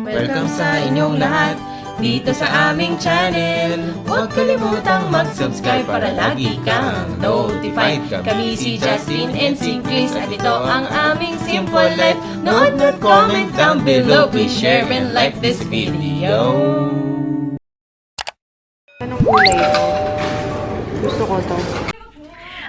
Welcome sa inyong lahat dito sa aming channel. Huwag kalimutang mag-subscribe para lagi kang notified. Kami si Justin and si Chris at ito ang aming Simple Life. Note at comment down below. Please share and like this video. Anong kulay ito? Gusto ko to.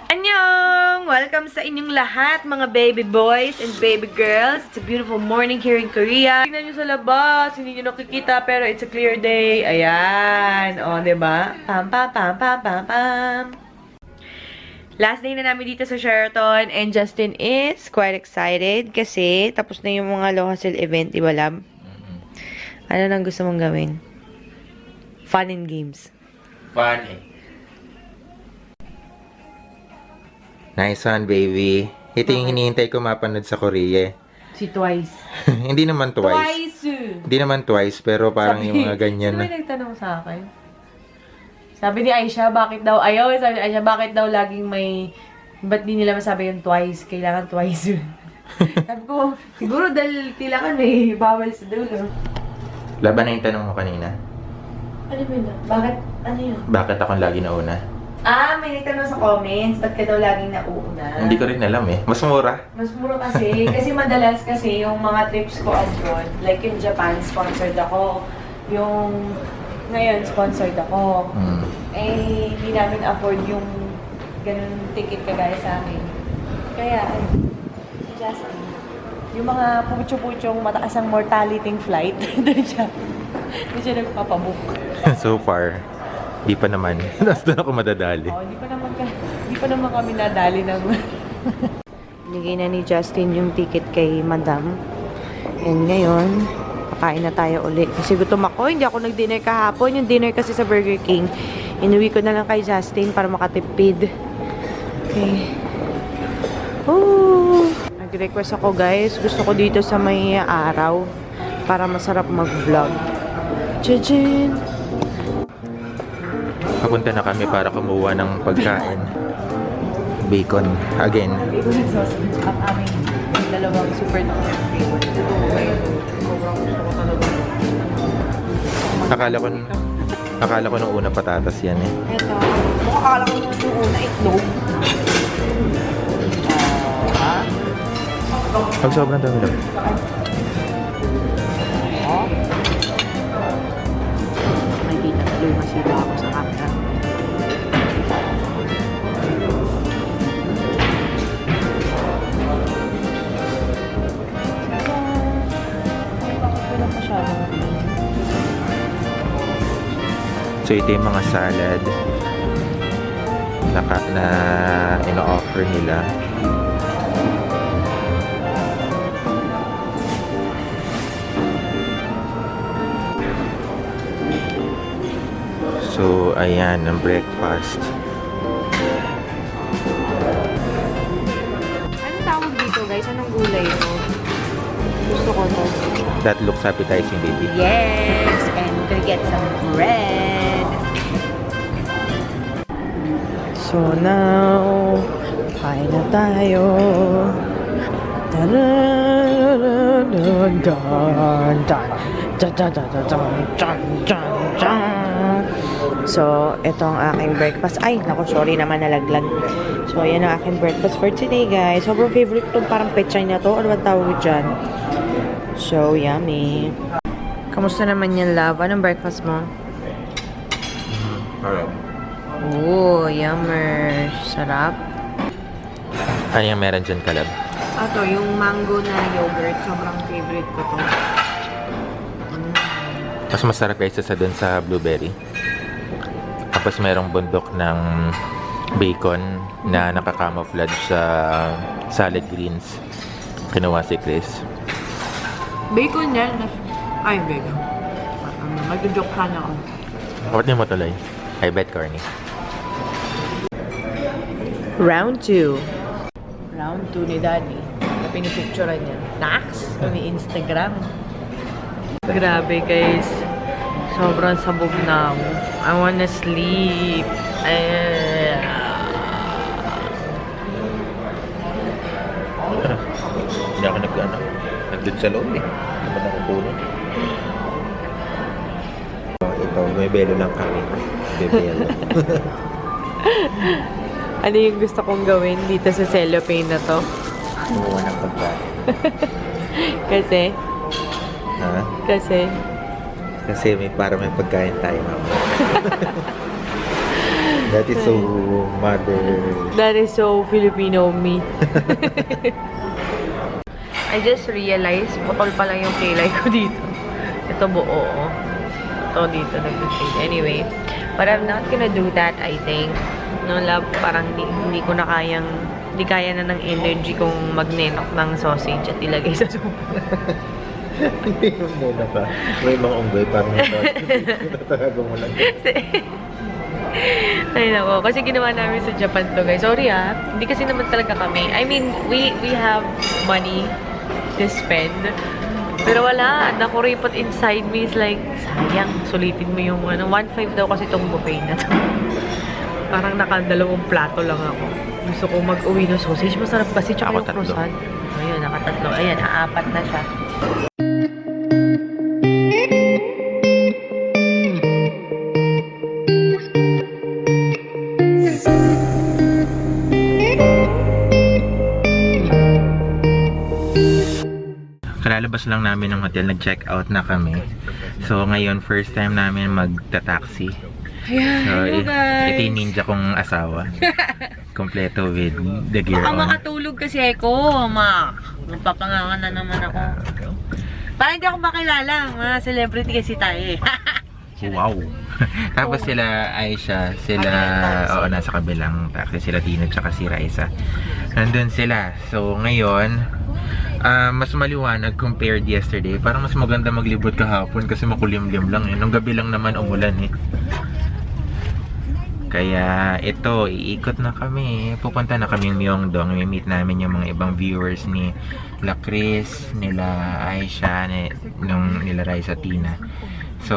Annyeong! Welcome sa inyong lahat, mga baby boys and baby girls. It's a beautiful morning here in Korea. Tingnan nyo sa labas. Hindi nyo nakikita pero it's a clear day. Ayan. O, diba? Pam, pam, pam, pam, pam, pam. Last day na namin dito sa Sheraton and Justin is quite excited kasi tapos na yung mga Lohasil event, diba, Lab? Ano nang gusto mong gawin? Fun and games. Fun eh. Nice one, baby. Ito yung hinihintay ko mapanood sa Korea. Si Twice. Hindi naman twice. Hindi naman twice, pero parang yung mga ganyan na. Sino may nagtanong sa akin? Sabi ni Aisha, bakit daw, sabi ni Aisha, bakit daw laging may, ba't di nila masabi yung twice? Kailangan twice. Sabi ko, siguro dahil kailangan may bawal sa dulo. Laban na yung tanong mo kanina. Ano ba yun? Bakit? Ano yun? Bakit akong lagi nauna? May nagtanong sa comments, ba't ka daw laging nauna? Hindi ko rin alam eh. Mas mura. Mas mura kasi. Kasi madalas kasi yung mga trips ko abroad, like yung Japan, sponsored ako. Yung ngayon, sponsored ako. Eh, hindi namin afford yung ganun ticket kagaya sa amin. Kaya, si Justin, yung mga pucho-puchong mataas ang mortality flight, doon siya nagpapabook. So far, di pa naman. Doon ako madadali. Oh, di pa naman kami nadali ng... Binigay na ni Justin yung ticket kay Madam. And ngayon, kakain na tayo ulit. Kasi gutom ako, hindi ako nag-dinner kahapon. Yung dinner kasi sa Burger King. Inuwi ko na lang kay Justin para makatipid. Okay. Ooh. Nag-request ako, guys. Gusto ko dito sa may araw para masarap mag-vlog. Jajin! Papunta na kami para kumuha ng pagkain. Bacon. Again. Bacon and sausage. Ang aming dalawang super duper bacon. Sobrang gusto ko talaga. Akala ko nung una patatas yan eh. Ito. Akala ko nung una itlog. Pag sobrang dami lang. Nakikita tuloy masira ako sa camera. So ito yung mga salad na ino-offer nila. So ayan ang breakfast. Anong tawag dito, guys? Anong gulay ito? Gusto ko to. That looks appetizing, baby. Yes! And we're gonna get some bread. So now, kain na tayo. So, ito ang aking breakfast. Ay, naku, sorry naman, nalaglag. So, ayan ang aking breakfast for today, guys. Sobrang favorite itong parang pechay na to. Ano ba tawag dyan? So, yummy. Kamusta naman yan, love? Anong breakfast mo? Alright. Oh, yummer. Sarap. Ano yung meron dyan, Kalab? Ito, yung mango na yogurt. Sobrang favorite ko to. Mas masarap kaysa sa dun sa blueberry. Tapos merong bundok ng bacon na nakakamouflage sa salad greens. Kinuha si Chris. Bacon yan. Ay, bacon. Mag-joke ka na ako. Ba't niyo mo tuloy? I bet corny. Round 2. Round 2 ni Daddy. Na pinipicturean niya. Nax! May Instagram. Grabe, guys. Sobrang sabog na ako. I wanna sleep. Hindi ako nag-ano. Nag-dud sa loob eh. Hindi ba nakukunin? Bumibelo lang kami. Bibelo. Ano yung gusto kong gawin dito sa cellophane na to? Kumuha ng pagkain. Kasi, Ha? kasi, Kasi para may pagkain tayo mamaya. That is so mother. that is so Filipino of me. I just realized, putol pa lang yung kilay ko dito. Ito buo, oh. Ito dito nag-fade. Anyway, but I'm not gonna do that, I think. No, love, parang hindi ko na kayang, hindi kaya na ng energy kong magnenok ng sausage at ilagay sa soup. Hindi mo muna pa. May mga unggoy parang natatago mo lang. Ay nako, kasi ginawa namin sa Japan to, guys. Sorry hindi kasi naman talaga kami. I mean, we have money to spend. Pero wala, nakuripot inside me is like, sayang, sulitin mo yung 1.5 daw kasi itong buffet na to. Parang nakadalawang plato lang ako. Gusto ko mag-uwi ng sausage. Masarap kasi, tsaka Ako yung tatlo. croissant. Ayun, nakatatlo. Ayan, aapat na siya. Kalalabas lang namin ng hotel, nag-check out na kami. So ngayon, first time namin magta-taxi. Ayan, So, hello guys. ito yung ninja kong asawa. Kompleto with the gear Baka on. makatulog kasi ako, ma. Magpapangangan na naman ako. Parang hindi ako makilala. Mga celebrity kasi tayo eh. Wow! Tapos sila Aisha, sila, oo, nasa kabilang taxi, sila Tino, tsaka si Raisa. Nandun sila. So ngayon, mas maliwanag compared yesterday. Parang mas maganda maglibot kahapon kasi makulimlim lang eh. Nung gabi lang naman umulan eh. Kaya ito, iikot na kami. Pupunta na kami Myeongdong. I-meet namin yung mga ibang viewers ni La Chris, nila Aisha, nila Raisa, Tina. So,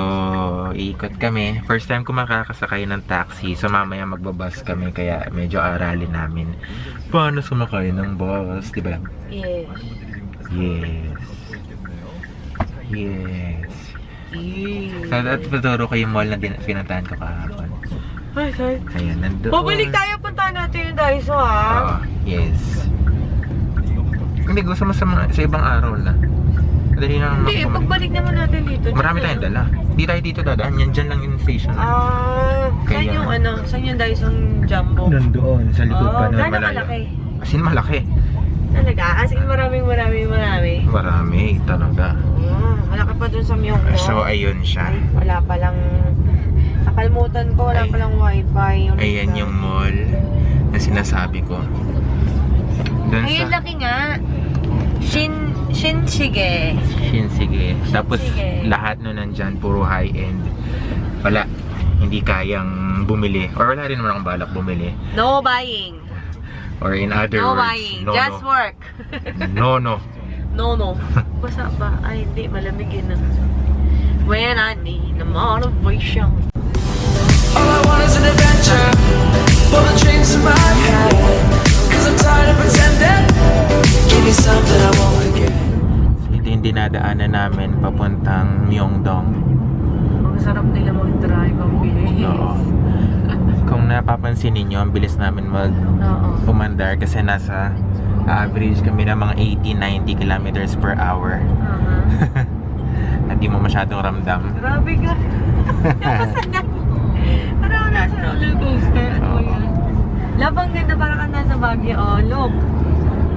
iikot kami. First time ko makakasakay ng taxi. So, mamaya magbabus kami. Kaya medyo aralin namin paano sumakay ng bus. Diba lang? Yes. Yes. Yes. Yes. So, at paturo ko yung mall na pinuntahan ko kahapon. Ay, sorry. Ayan, nandoon. Babalik tayo, punta natin yung Daiso, ha? Oo, yes. Hindi, gusto mo sa ibang araw na. Dali na Hindi, pagbalik naman natin dito. Marami tayong dala. Hindi tayo dito dadaan. Yan dyan lang yung station. Saan Kaya- yung saan yung Daiso Jumbo? Nandoon, sa likod pa na Gano'ng malaki? As in, malaki. Talaga? As in, marami. Marami, talaga. Malaki pa dun sa Myeongdong. So, ayun siya. Wala palang, nakalimutan ko, wala Ay. palang wifi. Ayan yung mall na sinasabi ko. Doon Ayun, sa laki nga. Shinshige. Shinsige. Tapos, Shinsige. lahat nun nandyan, puro high-end. Wala. Hindi kayang bumili. Or wala rin naman akong balak bumili. No buying. Or in other No words, buying. no, Just no. work. No. No. Basa ba? Ay, hindi. Malamig yun na. When I need a motivation. All I want is an adventure. Pull the dreams in my head. Cause I'm tired of pretending. Give me something I won't forget. Ito yung dinadaanan namin papuntang Myeongdong. Ang sarap nila mag-drive ang bilis. Oo. Kung napapansin ninyo, ang bilis namin Oo. umandar kasi nasa average kami ng mga 80-90 kilometers per hour. Hindi mo masyadong ramdam. Grabe ka. Nakasanay. Parang nasa roller coaster. Ano Oo. yan? Labang ganda, parang ka nasa Baguio. Oh, look.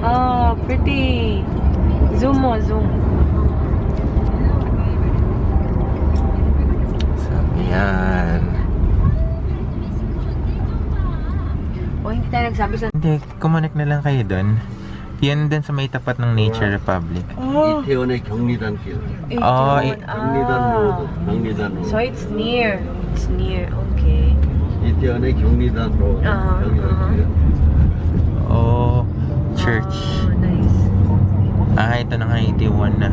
Oh, pretty. Zoom mo, zoom. So, yan. O, hindi tayo nagsabi sa... Hindi, kumonek na lang kayo doon. Yan din sa may tapat ng Nature Republic. Oh, 이태원의 경리단길, 경리단 로드, 경리단 로드. So it's near. It's near. Okay. 이태원의 경리단 로드, 경리단길. Oh, church. Oh, nice. Ito na nga 81 na.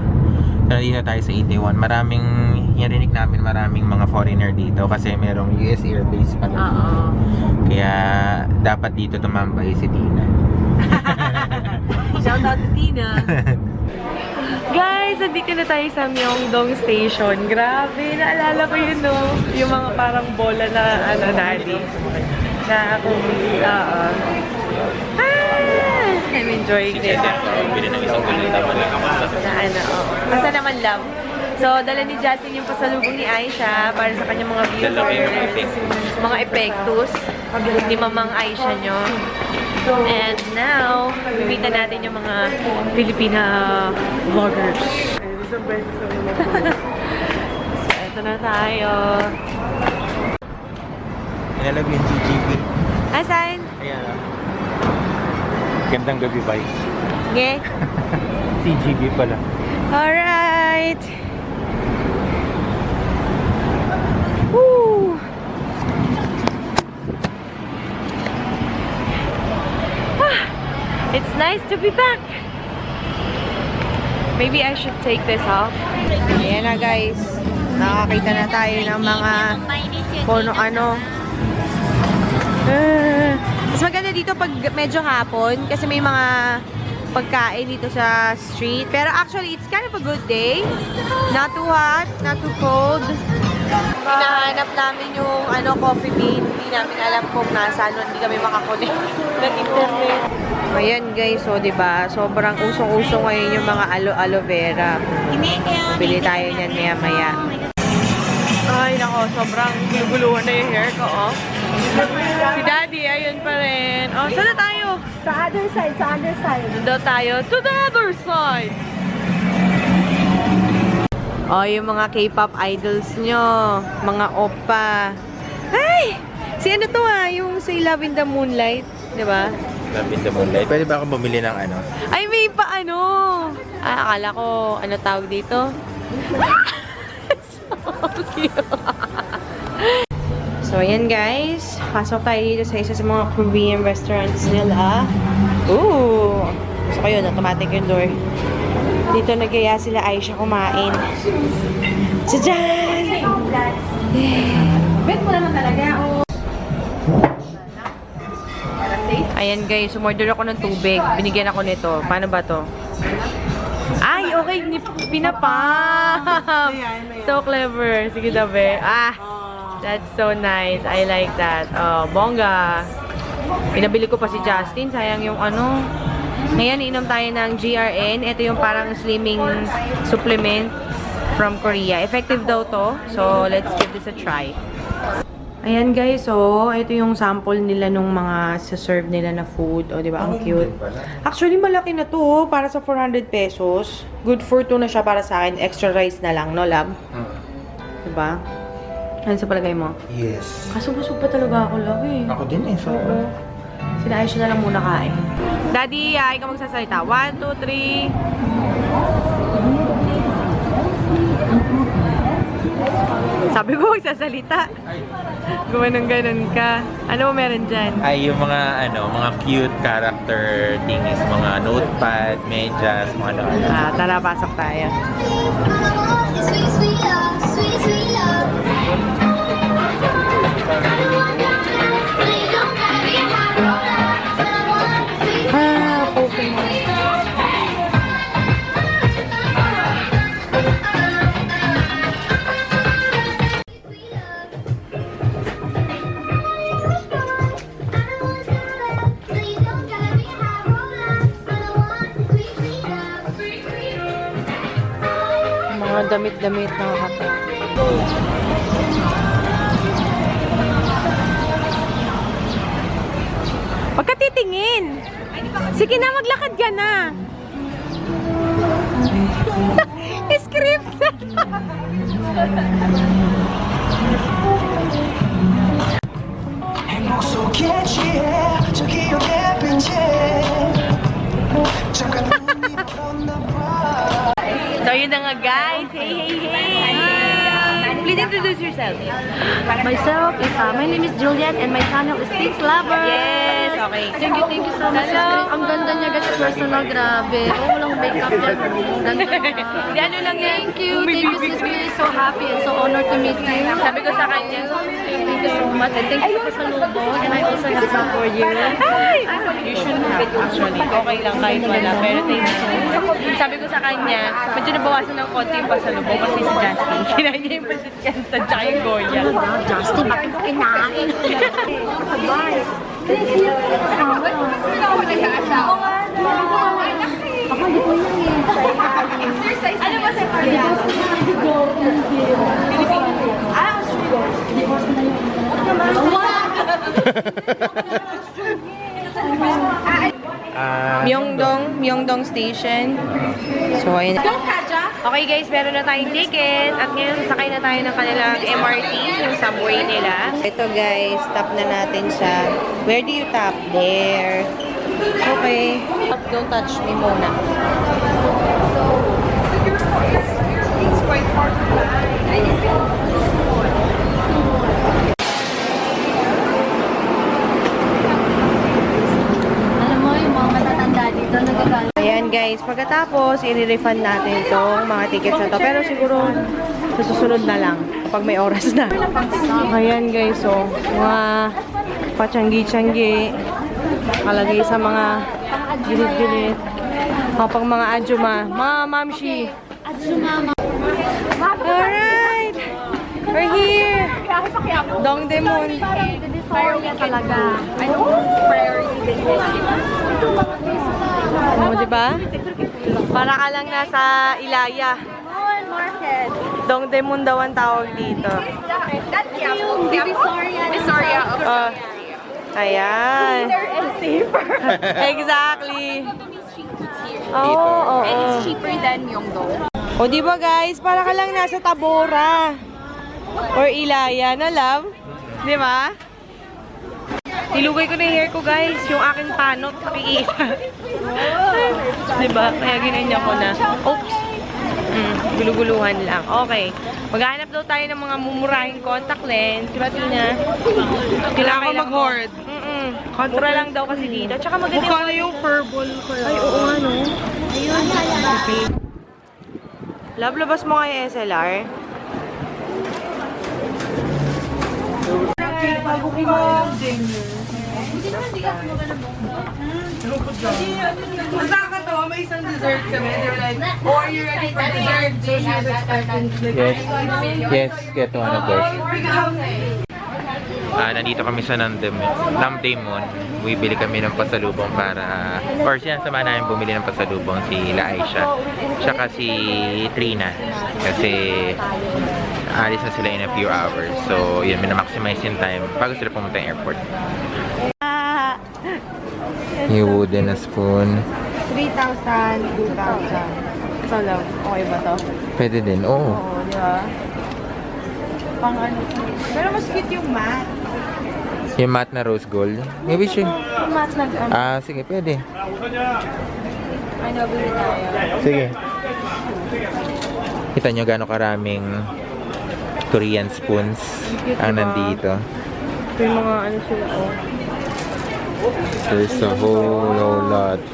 So, nandito tayo sa 81. Maraming, narinig namin maraming mga foreigner dito kasi merong US Air Base pala. Oo. Kaya, dapat dito tumambay si Tina. Shout out to Tina. Guys, nandito na tayo sa Myeongdong Station. Grabe, naalala ko yun, no? Yung mga parang bola na, daddy. Na kung, I'm enjoying this. Na Basta naman love. So, dala ni Justin yung pasalubong ni Aisha para sa kanyang mga viewers. Mga epektos. Ni Mamang Aisha nyo. And now, bibita natin yung mga Filipina vloggers. So, eto na tayo. Nilalab yung GGB. Asan? Ayan. Gandang gabi, bye. Okay. CGB pala. Alright. Woo! It's nice to be back. Maybe I should take this off. Ayan na guys. Nakakita na tayo ng mga kung ano. Mas maganda dito pag medyo hapon kasi may mga pagkain dito sa street. Pero actually, it's kind of a good day. Not too hot, not too cold. Hinahanap namin yung coffee bean. Hindi namin alam kung nasaan. Hindi kami makakunik ng internet. Ayan guys, so diba, sobrang usong-usong ngayon yung mga aloe vera. Bili tayo niyan maya-maya. Ay nako, sobrang guluguluhan na yung hair ko, oh. Si Daddy, ayun pa rin. Oh, saan na tayo? Sa other side, sa other side. Doon daw tayo. To the other side! Oh, yung mga K-pop idols nyo. Mga oppa. Ay! Si ano to yung si Love in the Moonlight. Diba? Love in the Moonlight. Pwede ba akong bumili ng ano? Ay, may pa akala ko, ano tawag dito? So cute. So, ayan guys. Pasok tayo dito sa isa sa mga Korean restaurants nila. Ooh! So, kayo, automatic yung door. Dito nagaya sila Aisha kumain. Tadaan! Bet mo naman talaga, oh. Ayan guys, umorder ako ng tubig. Binigyan ako nito. Paano ba to? Ay, okay. Pinapam! So clever. Sige dabe. That's so nice. I like that. Oh, bongga. Pinabili ko pa si Justin. Sayang yung ano. Ngayon, inom tayo ng GRN. Ito yung parang slimming supplement from Korea. Effective daw to. So, let's give this a try. Ayan guys, so ito yung sample nila nung mga sa-serve nila na food. O, di ba? Ang cute. Actually, malaki na to para sa 400 pesos. Good for two na siya para sa akin. Extra rice na lang, no, love? Di ba? Ano sa palagay mo? Yes. Kaso busog pa talaga ako, love eh. Ako din eh. So, Sinaayos na lang muna kain. Daddy, ikaw magsasalita. 1, 2, 3. Sabi ko magsasalita. Gumanong-ganon ka. Ano mo meron dyan? ay yung mga mga cute character thingies, mga notepad, medyas, mga ano. Tara, pasok tayo. Sweet, sweet love, sweet, sweet love. Please don't carry a hot roller, but I want sweet, sweet Pokemon. Please don't carry a hot roller, but I want sweet, sweet love. Sweet, sweet love. Mga damit-damit na kata. Huwag ka titingin! Sige na, maglakad ka na! Script na! So yun na nga guys! Hey, hey, hey! Please introduce yourself. Myself is, my name is Juliet and my channel is Things Lover. Yes! Okay. Thank you so much. Hello. Ang ganda niya guys, personal, grabe. Oh, walang makeup dyan. Hindi, ano lang yan. Thank you, sis. We're so happy and so honored to meet you. Sabi ko sa kanya, Thank you so much. And thank you for salubong. And I also have some for you. you should have it actually. Okay lang kahit wala. Pero thank you. Sabi ko sa kanya, medyo nabawasan ng konti yung pasalubong kasi si Justin. Kinain niya yung pasit kanta tsaka yung Goya. Justin, bakit ko kinain? Sabay. Ako, hindi ko yun eh. Exercise. Ano ba sa Korea? Myeongdong Station. So, ayun. Okay guys, meron na tayong ticket. At ngayon, sakay na tayo ng kanilang MRT, yung subway nila. Ito guys, tap na natin siya. Where do you tap? There. Okay. Don't touch me muna. Alam mo, yung mga matatanda dito, nagagalit. Ayan guys, pagkatapos, i-refund natin itong mga tickets na to. Pero siguro, sa susunod na lang, kapag may oras na. Ayan guys, so, mga pachanggi-changgi, kalagay sa mga gilid-gilid. Kapag mga adjuma, mga mamshi. Alright! We're here! Dongdaemun. Priority talaga. Ano? Priority din. Oh, diba? Para ka lang nasa Ilaya. Market. Dongdaemun daw ang tawag dito. Yung Divisoria. Ayan. And safer. Exactly. Oo. And it's cheaper than Myeongdong. O diba guys, para ka lang nasa Tabora. Or Ilaya na love. Diba? Nilugay ko na yung hair ko guys. Yung aking panot, nakikita. Diba? Kaya ginanya ko na. Oops. Guluguluhan lang. Okay. Maghanap daw tayo ng mga mumurahing contact lens. Diba, Tina? Kailangan ko mag-hoard. Mura lang daw kasi dito. Tsaka maganda yung... Mukha yung purple ko. Ay, oo nga, no? Ayun. Okay. Love, labas mo nga yung SLR. Nakakatawa, may isang dessert kami. They were like, oh, are you ready for dessert? So she was expecting Yes, get one of those. Nandito kami sa Namdaemun. Bibili kami ng pasalubong para, or sinasama namin bumili ng pasalubong si La Aisha tsaka si Trina kasi alis na sila in a few hours. So yun, minamaximize yung time bago sila pumunta ng airport. Yung wooden na spoon. 3,000, 2,000. So lang, okay ba to? Pwede din, oo. Oo, di ba? Pang ano. Pero mas cute yung mat. Yung matte na rose gold. Maybe siya. Yung mat na ano. Sige, pwede. Ano, bili tayo. Sige. Kita nyo gano'ng karaming Korean spoons ang nandito. Ito yung mga ano sila, oh. There's a whole lot. 3,000.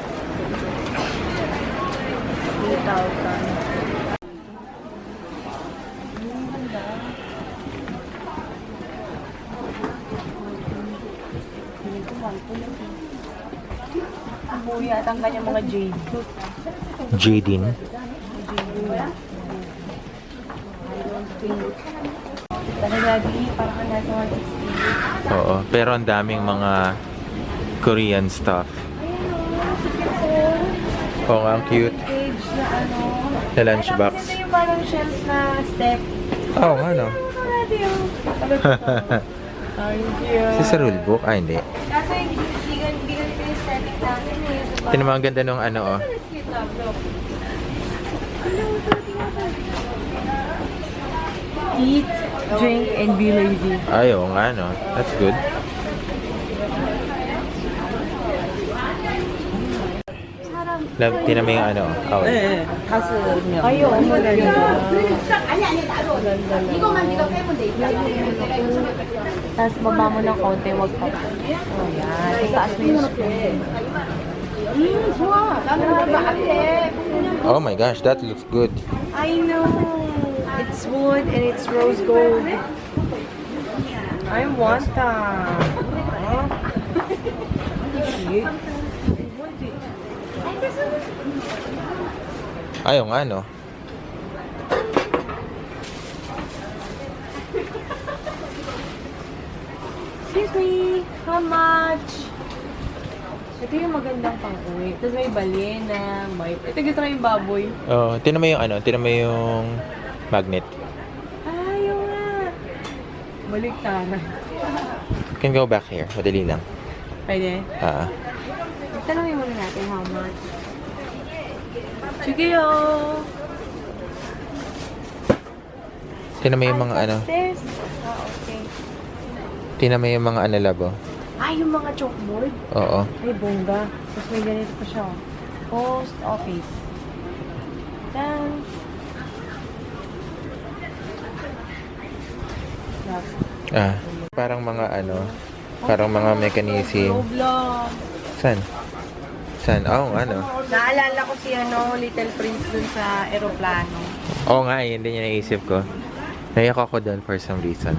Buya at ang kanyang mga jade. Jadin. Talaga, parang nasa 160. Oo, pero ang daming mga Korean stuff. Oo nga, ang cute. Page na ano. Na lunchbox. Ito yung parang shelf na step. Oo, ano? Thank you. Si sa rulebook? Ay, hindi. Kaso hindi ganito yung setting namin eh. Ito naman ang ganda nung ano, oh. Eat, drink, and be lazy. Ay, oo nga, no? That's good. Love, tinan mo yung ano, oh. Ayaw, maganda. Tapos baba mo ng konti, wag pa. Oh, yan. Itaas mo yung spoon. Oh my gosh, that looks good. I know. It's wood and it's rose gold. I want that. Huh? Cute. Ayaw nga, no? Excuse me, how much? Ito yung magandang pang-uwi. Tapos may balena, may... Ito gusto ko yung baboy. Oh, tinan mo yung ano, tinan mo yung magnet. Ayaw nga. Baliktaran. You can go back here. Madali lang. Pwede? Tanongin muna natin how much. Sige yo! Tinan mo yung mga ano. Upstairs? Ah, okay. Tinan mo yung mga ano labo. Ah, yung mga chalkboard? Oo. Ay, bongga. Tapos may ganito pa siya. Post office. Tan. Parang mga ano, parang mga mechanism. Roblox. San? San? Oh, ano? Naalala ko si Little Prince dun sa aeroplano. Oo nga, yun din yung naisip ko. Naiyak ako doon for some reason.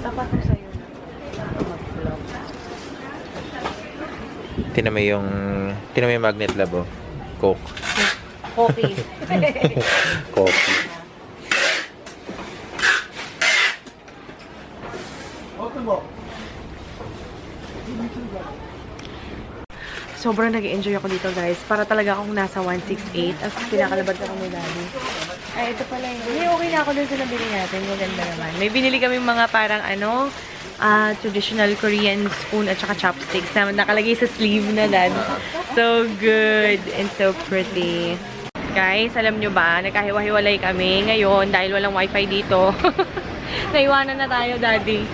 Tapat ko sa'yo. Tinan mo yung magnet labo. Coke. Coffee. Coffee. Sobrang nag-enjoy ako dito, guys. Para talaga akong nasa 168 as pinakalabad ako ni Daddy. Ay, ito pala yun. Hindi, okay na ako dun sa nabili natin. Maganda naman. May binili kami mga parang traditional Korean spoon at saka chopsticks na nakalagay sa sleeve na, Dad. So good and so pretty. Guys, alam nyo ba, nagkahiwa-hiwalay kami ngayon dahil walang wifi dito. Naiwanan na tayo, Daddy.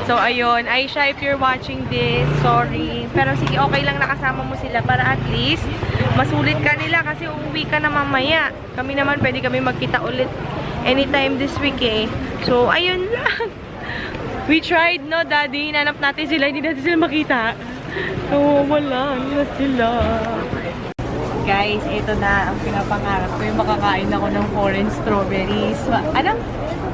So, ayun. Aisha, if you're watching this, sorry. Pero sige, okay lang nakasama mo sila para at least masulit ka nila kasi uuwi ka na mamaya. Kami naman, pwede kami magkita ulit anytime this week eh. So, ayun lang. We tried, no, Daddy? Hinanap natin sila, hindi natin sila makita. So, wala na sila. Guys, ito na ang pinapangarap ko. Yung makakain ako ng foreign strawberries. Anong?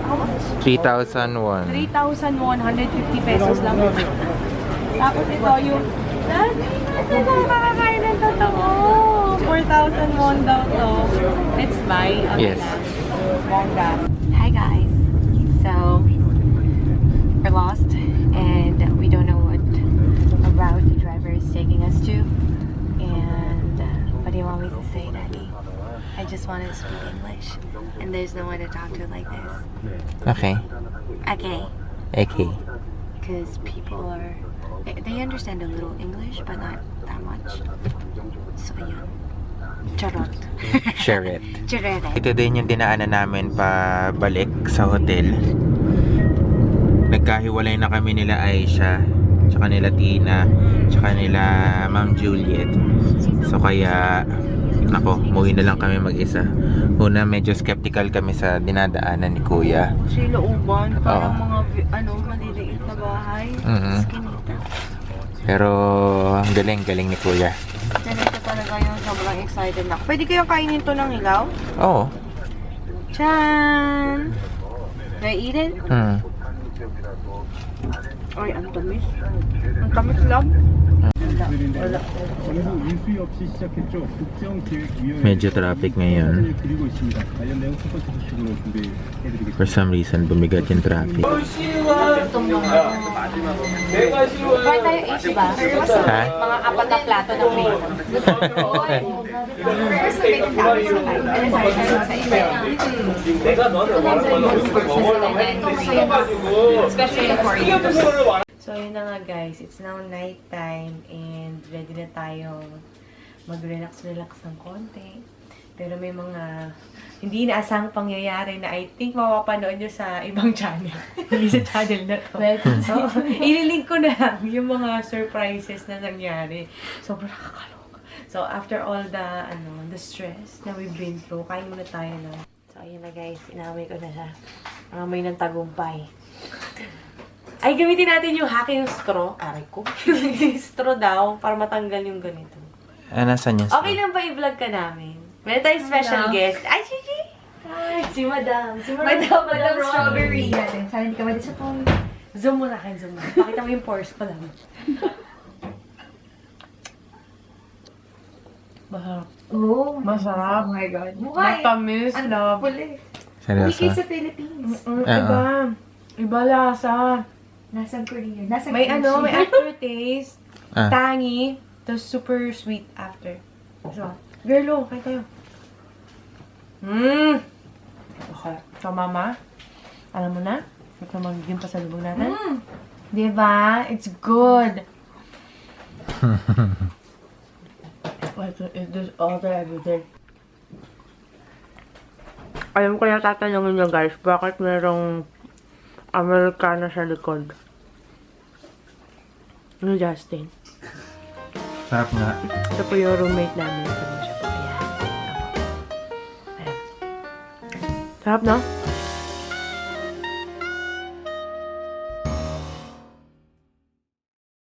How much? 3,000 won. 3,150 pesos lang. Tapos ito yung... Daddy, ito na makakain ng totoo. 4,000 won daw to. Let's buy. Yes. Hi guys. So, we're lost and we don't know what route the driver is taking us to. And what do you want me to say, Daddy? I just want to speak English. And there's no one to talk to like this. Okay. Okay. Okay. Because people are... They understand a little English, but not that much. So, yun. Charot. Share it. Charot. Ito din yung dinaanan namin pa balik sa hotel. Nagkahiwalay na kami nila Aisha, tsaka nila Tina, tsaka nila Ma'am Juliet. So kaya, nako, umuwi na lang kami mag-isa. Una, medyo skeptical kami sa dinadaanan ni Kuya. Kasi looban, parang Oo. mga maliliit na bahay. Mhm. Skinita. Pero, ang galing ni Kuya. Ganito talaga yung sobrang excited na ako. Pwede kayong kainin to ng hilaw? Oo. Chan! Can I eat it? Ay, ang tamis. Ang tamis lang. Wala. 인수위 없이 시작했죠. 국정기획위원회 Medyo traffic ngayon. 그리고 있습니다. 관련 내용 첫 번째 소식으로 준비해드리겠습니다. For some reason, bumigat yung traffic. Kaya tayo 80 ba? Ha? Mga 4 na plato ng plate. First, waiting tayo sa time. Ano sa email? Especially for you. So, yun na nga guys. It's now night time and ready na tayo mag-relax ng konti. Pero may mga hindi inaasahang pangyayari na I think mapapanood nyo sa ibang channel. Hindi sa channel na to. So, ililink ko na lang yung mga surprises na nangyari. Sobrang nakakaloka. So, after all the stress na we've been through, kain muna tayo na. So, ayun na guys. Inamay ko na siya. Amoy ng tagumpay. Ay, gamitin natin yung hacking straw. Aray ko. Straw daw, para matanggal yung ganito. Nasaan yan? Okay lang ba i-vlog ka namin? Meron tayong special guest. Ay, Gigi! Si Madam. Si Madam. Madam Strawberry. Sana hindi ka ma-disappoint. Zoom mo na kayo, zoom mo. Pakita mo yung pores pa lang. Masarap. Oh, Masarap. oh my God. Mukha Matamis, love. Puli. Seryoso? Sa Philippines. Iba. Iba lasa. Nasa Korea. Nasa May Korea. may aftertaste. Ah. Tangy. Tapos super sweet after. So, girl, kaya tayo. Okay. So, mama, alam mo na? Ito magiging pasalubong natin. Diba? It's good. Like, is this all the everyday? Alam ko na tatanungin nyo guys, bakit merong Americano sa likod? Ano, Justin? Sarap nga. Ito po yung roommate namin. Ito po siya po. Ayan. Ayan. Sarap, no?